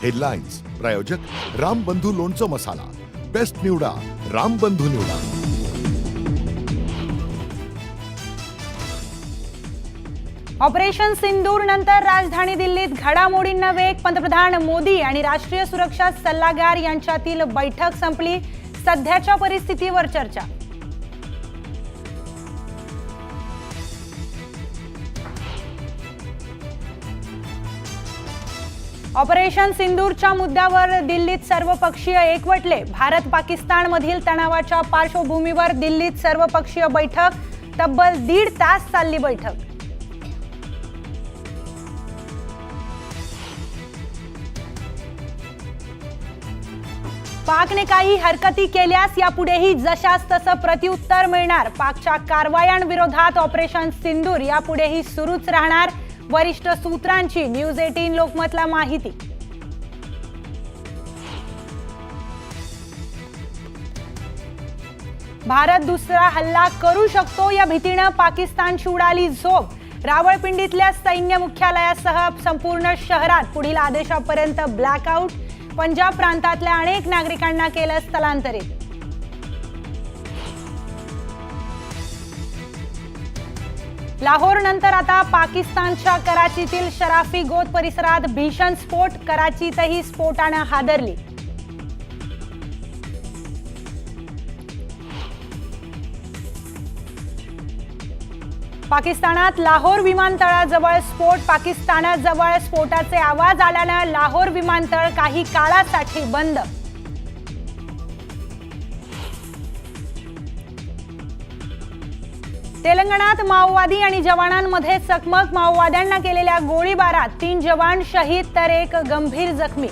Headlines प्रायोजक रामबंधू लोणचं मसाला, best निवडा रामबंधू निवडा। ऑपरेशन सिंदूर नंतर राजधानी दिल्लीत घडामोडींना वेग। पंतप्रधान मोदी आणि राष्ट्रीय सुरक्षा सल्लागार यांच्यातील बैठक संपली। सध्याच्या परिस्थितीवर चर्चा। ऑपरेशन सिंदूरच्या मुद्द्यावर दिल्लीत सर्वपक्षीय एकवटले। भारत पाकिस्तान मधील तणावाच्या पार्श्वभूमीवर दिल्लीत सर्वपक्षीय बैठक। तब्बल 1.5 तास चालली बैठक। पाकने काही हरकती केल्यास यापुढेही जशास तसं प्रत्युत्तर मिळणार। पाकच्या कारवायांविरोधात ऑपरेशन सिंदूर यापुढेही सुरूच राहणार। वरिष्ठ सूत्रांची न्यूज 18 लोकमतला माहिती। भारत दुसरा हल्ला करू शकतो या भीतीने पाकिस्तानची उडाली झोप। रावळपिंडीतल्या सैन्य मुख्यालयासह संपूर्ण शहरात पुढील आदेशापर्यंत ब्लॅकआउट। पंजाब प्रांतातल्या अनेक नागरिकांना केलं स्थलांतरित। लाहोर नंतर आता पाकिस्तानच्या कराचीतील शराफी गोद परिसरात भीषण स्फोट। कराचीतही स्फोटाने हादरली। पाकिस्तानात लाहोर विमानतळाजवळ स्फोट। पाकिस्तानाजवळ स्फोटाचे आवाज आल्याने लाहोर विमानतळ काही काळासाठी बंद। तेलंगणात माओवादी आणि जवानांमध्ये चकमक। माओवाद्यांना केलेल्या गोळीबारात 3 जवान शहीद तर 1 गंभीर जखमी।